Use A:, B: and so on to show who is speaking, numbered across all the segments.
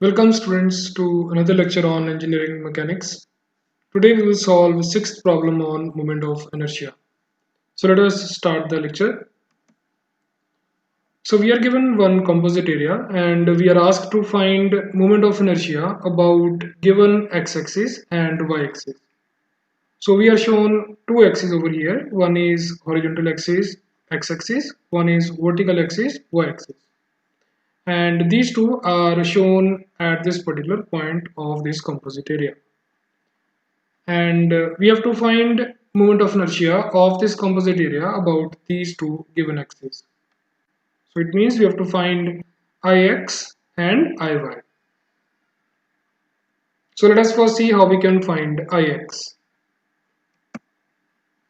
A: Welcome students to another lecture on engineering mechanics. Today we will solve sixth problem on moment of inertia. So let us start the lecture. So we are given one composite area and we are asked to find moment of inertia about given x-axis and y-axis. So we are shown two axes over here. One is horizontal axis x-axis, one is vertical axis y-axis. And these two are shown at this particular point of this composite area. And we have to find moment of inertia of this composite area about these two given axes. So it means we have to find Ix and Iy. So let us first see how we can find Ix.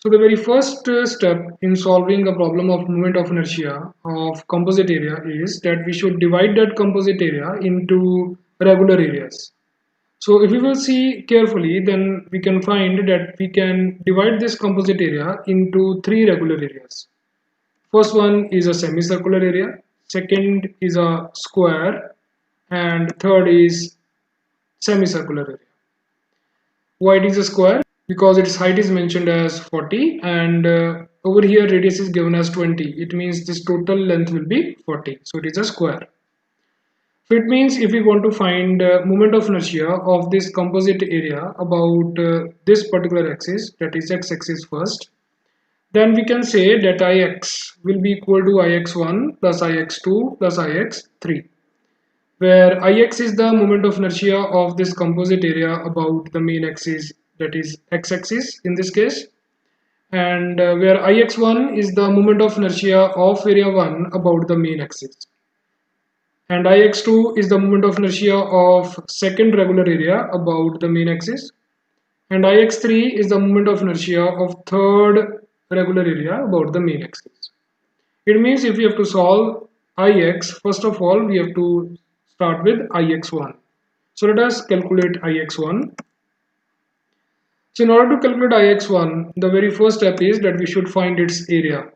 A: So the very first step in solving a problem of moment of inertia of composite area is that we should divide that composite area into regular areas. So if we will see carefully, then we can find that we can divide this composite area into three regular areas. First one is a semicircular area, second is a square, and third is semicircular area. Why it is a square? Because its height is mentioned as 40 and over here radius is given as 20. It means this total length will be 40. So it is a square. So it means if we want to find moment of inertia of this composite area about this particular axis, that is x-axis first, then we can say that Ix will be equal to Ix1 plus Ix2 plus Ix3, where Ix is the moment of inertia of this composite area about the main axis, that is x-axis in this case, and where Ix1 is the moment of inertia of area 1 about the main axis. And Ix2 is the moment of inertia of second regular area about the main axis. And Ix3 is the moment of inertia of third regular area about the main axis. It means if we have to solve Ix, first of all, we have to start with Ix1. So let us calculate Ix1. So in order to calculate Ix1, the very first step is that we should find its area.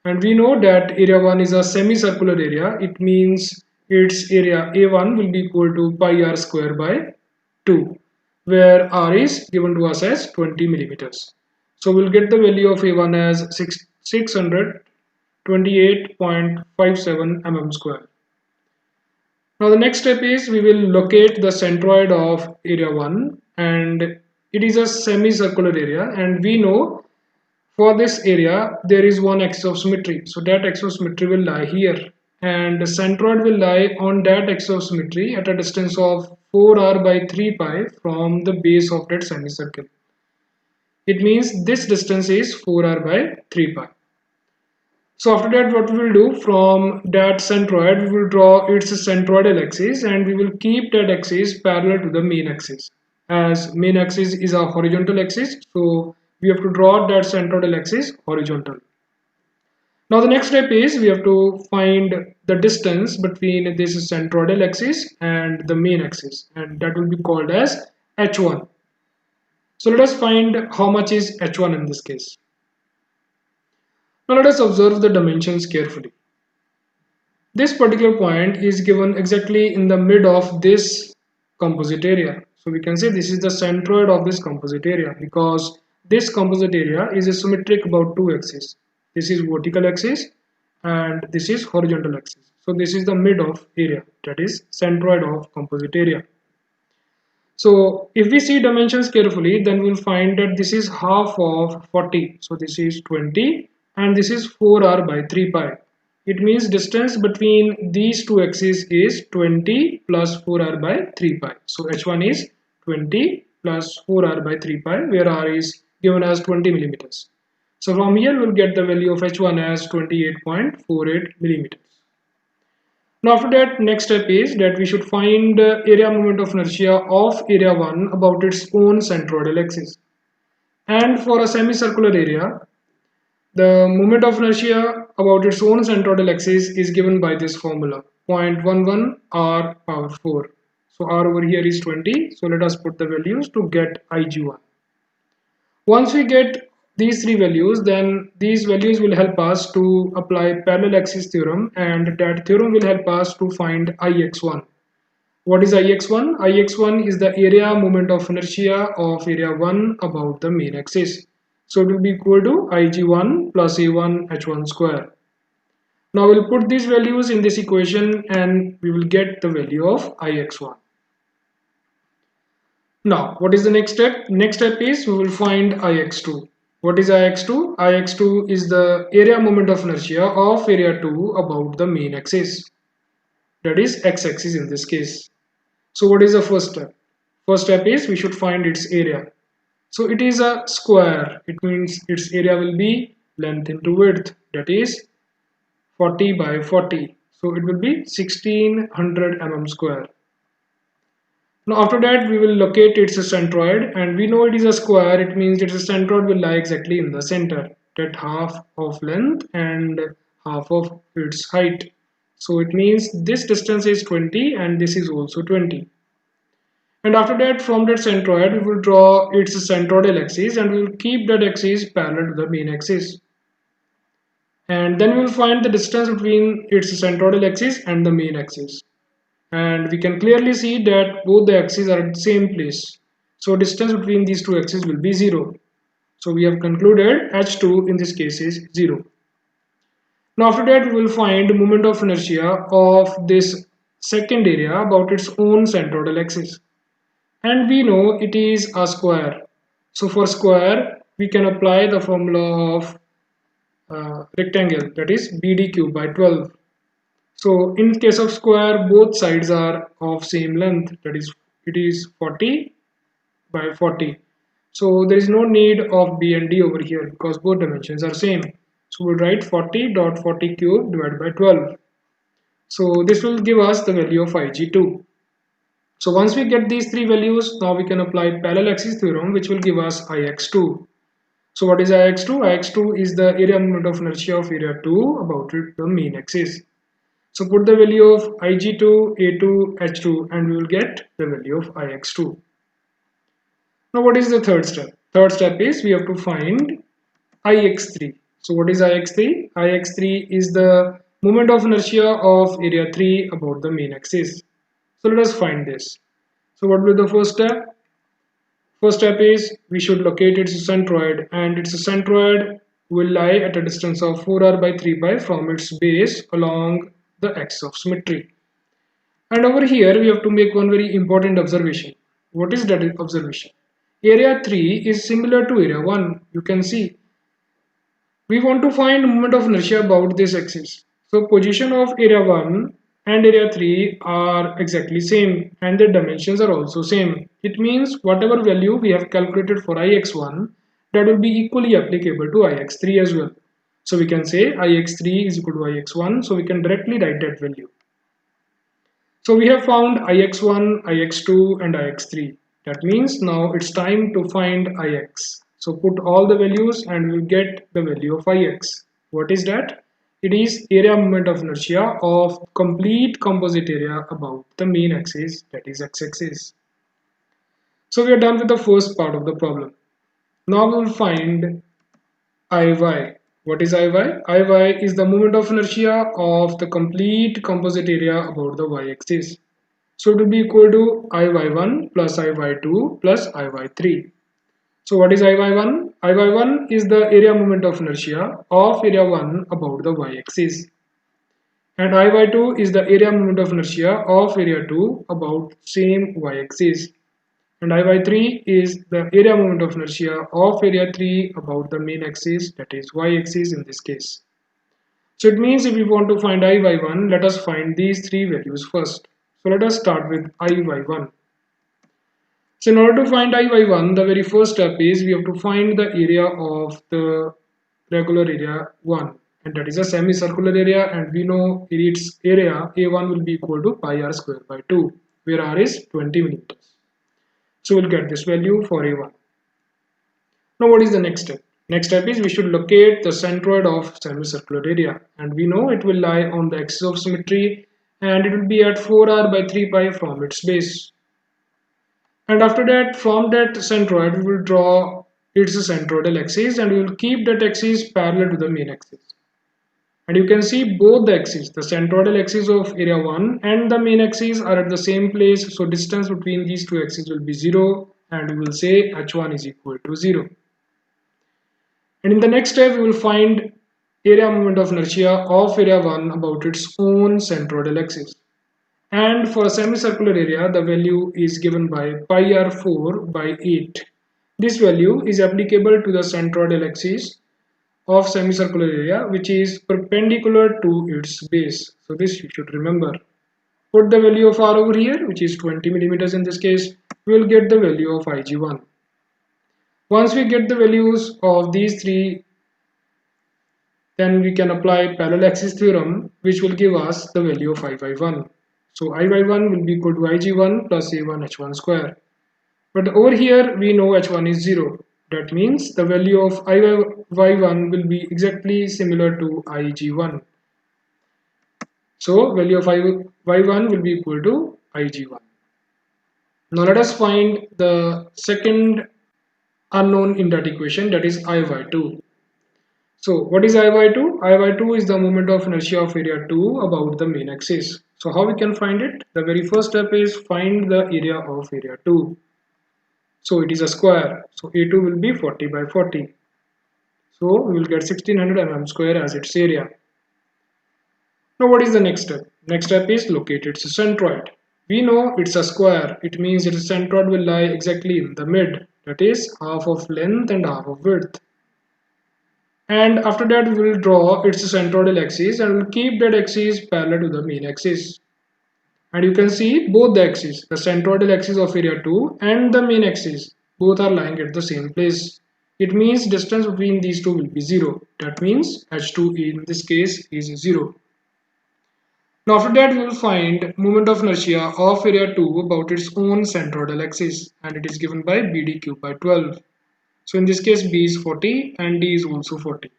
A: And we know that area 1 is a semicircular area. It means its area A1 will be equal to pi r square by 2, where r is given to us as 20 millimeters. So we'll get the value of A1 as 628.57 mm square. Now the next step is we will locate the centroid of area 1, and it is a semicircular area, and we know for this area there is one axis of symmetry. So that axis of symmetry will lie here, and the centroid will lie on that axis of symmetry at a distance of 4r by 3 pi from the base of that semicircle. It means this distance is 4r by 3 pi. So after that, what we will do, from that centroid we will draw its centroidal axis, and we will keep that axis parallel to the main axis, as main axis is a horizontal axis, so we have to draw that centroidal axis horizontal. Now the next step is we have to find the distance between this centroidal axis and the main axis, and that will be called as h1. So let us find how much is h1 in this case. Now let us observe the dimensions carefully. This particular point is given exactly in the mid of this composite area. So we can say this is the centroid of this composite area, because this composite area is symmetric about two axes. This is vertical axis and this is horizontal axis. So this is the mid of area, that is centroid of composite area. So if we see dimensions carefully, then we'll find that this is half of 40. So this is 20 and this is 4r by 3 pi. It means distance between these two axes is 20 plus 4r by 3 pi. So h1 is 20 plus 4r by 3 pi, where r is given as 20 millimeters. So from here we'll get the value of h1 as 28.48 millimeters. Now after that, next step is that we should find area moment of inertia of area 1 about its own centroidal axis. And for a semicircular area, the moment of inertia about its own centroidal axis is given by this formula, 0.11 r power 4. So r over here is 20, so let us put the values to get Ig1. Once we get these three values, then these values will help us to apply parallel axis theorem, and that theorem will help us to find Ix1. What is Ix1? Ix1 is the area moment of inertia of area 1 about the main axis. So it will be equal to Ig1 plus A1 H1 square. Now we'll put these values in this equation and we will get the value of Ix1. Now what is the next step? Next step is we will find Ix2. What is Ix2? Ix2 is the area moment of inertia of area 2 about the main axis. That is x-axis in this case. So what is the first step? First step is we should find its area. So it is a square. It means its area will be length into width. That is 40 by 40. So it will be 1600 mm square. Now after that we will locate its centroid, and we know it is a square. It means its centroid will lie exactly in the center. That half of length and half of its height. So it means this distance is 20 and this is also 20. And after that, from that centroid, we will draw its centroidal axis and we will keep that axis parallel to the main axis. And then we will find the distance between its centroidal axis and the main axis. And we can clearly see that both the axes are at the same place. So distance between these two axes will be 0. So we have concluded H2 in this case is 0. Now after that, we will find moment of inertia of this second area about its own centroidal axis. And we know it is a square. So for square, we can apply the formula of rectangle, that is BD cube by 12. So in case of square, both sides are of same length, that is it is 40 by 40. So there is no need of B and D over here because both dimensions are same. So we'll write 40.40 cube divided by 12. So this will give us the value of Ig2. So once we get these three values, now we can apply parallel axis theorem, which will give us Ix2. So what is Ix2? Ix2 is the area moment of inertia of area 2 about the main axis. So put the value of Ig2, A2, H2 and we will get the value of Ix2. Now what is the third step? Third step is we have to find Ix3. So what is Ix3? Ix3 is the moment of inertia of area 3 about the main axis. So let us find this. So what will be the first step? First step is we should locate its centroid, and its centroid will lie at a distance of 4r by 3 pi from its base along the axis of symmetry. And over here we have to make one very important observation. What is that observation? Area 3 is similar to area 1. You can see we want to find moment of inertia about this axis. So position of area 1 and area 3 are exactly same and their dimensions are also same. It means whatever value we have calculated for Ix1, that will be equally applicable to Ix3 as well. So we can say Ix3 is equal to Ix1, so we can directly write that value. So we have found Ix1, Ix2 and Ix3. That means now it's time to find Ix. So put all the values and we'll get the value of Ix. What is that? It is area moment of inertia of complete composite area about the main axis, that is x-axis. So we are done with the first part of the problem. Now we will find Iy. What is Iy? Iy is the moment of inertia of the complete composite area about the y-axis. So it will be equal to Iy1 plus Iy2 plus Iy3. So what is Iy1? Iy1 is the area moment of inertia of area 1 about the y-axis. And Iy2 is the area moment of inertia of area 2 about same y-axis. And Iy3 is the area moment of inertia of area 3 about the main axis, that is y-axis in this case. So it means if we want to find Iy1, let us find these three values first. So let us start with Iy1. So in order to find Iy1, the very first step is we have to find the area of the regular area 1, and that is a semicircular area, and we know its area A1 will be equal to pi r square by 2, where r is 20 millimeters. So we'll get this value for A1. Now what is the next step? Next step is we should locate the centroid of semicircular area, and we know it will lie on the axis of symmetry and it will be at 4r by 3 pi from its base. And after that, from that centroid, we will draw its centroidal axis and we will keep that axis parallel to the main axis. And you can see both the axes, the centroidal axis of area 1 and the main axis are at the same place. So distance between these two axes will be 0 and we will say h1 is equal to 0. And in the next step we will find area moment of inertia of area 1 about its own centroidal axis. And for a semicircular area the value is given by pi r4 by 8. This value is applicable to the centroidal axis of semicircular area which is perpendicular to its base. So this you should remember. Put the value of r over here, which is 20 millimeters in this case, we will get the value of Ig1. Once we get the values of these three, then we can apply parallel axis theorem which will give us the value of Iy1. So Iy1 will be equal to Ig1 plus A1 H1 square. But over here we know H1 is 0. That means the value of Iy1 will be exactly similar to Ig1. So value of Iy1 will be equal to Ig1. Now let us find the second unknown in that equation, that is Iy2. So what is Iy2? Iy2 is the moment of inertia of area 2 about the main axis. So how we can find it? The very first step is find the area of area 2. So it is a square. So A2 will be 40 by 40. So we will get 1600 mm square as its area. Now what is the next step? Next step is locate its centroid. We know it's a square. It means its centroid will lie exactly in the mid. That is half of length and half of width. And after that we will draw its centroidal axis and we'll keep that axis parallel to the main axis. And you can see both the axes, the centroidal axis of area 2 and the main axis, both are lying at the same place. It means distance between these two will be 0. That means h2 in this case is 0. Now after that we will find moment of inertia of area 2 about its own centroidal axis and it is given by BD cubed by 12. So in this case B is 40 and D is also 40.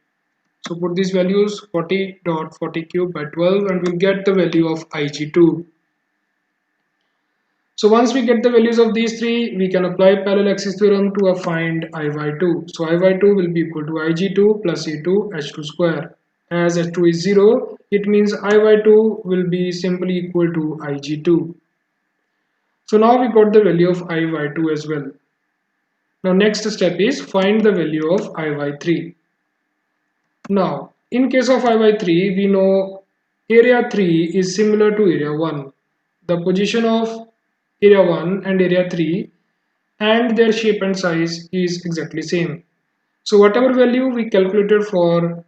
A: So put these values 40.40 cubed by 12 and we'll get the value of Ig2. So once we get the values of these three, we can apply parallel axis theorem to find Iy2. So Iy2 will be equal to Ig2 plus A2 H2 square. As H2 is 0, it means Iy2 will be simply equal to Ig2. So now we got the value of Iy2 as well. Now next step is find the value of Iy3. Now in case of Iy3, we know area 3 is similar to area 1. The position of area 1 and area 3 and their shape and size is exactly same. So whatever value we calculated for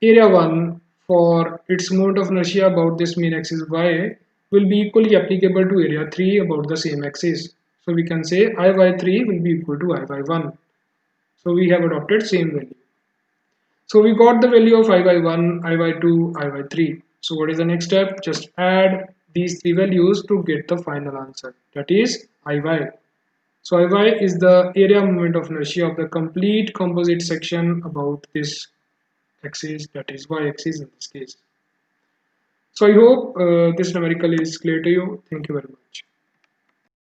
A: area 1 for its moment of inertia about this main axis y will be equally applicable to area 3 about the same axis. So we can say Iy3 will be equal to Iy1. So we have adopted same value. So we got the value of Iy1, Iy2, Iy3. So what is the next step? Just add these three values to get the final answer. That is Iy. So Iy is the area moment of inertia of the complete composite section about this axis, that is y axis in this case. So I hope this numerical is clear to you. Thank you very much.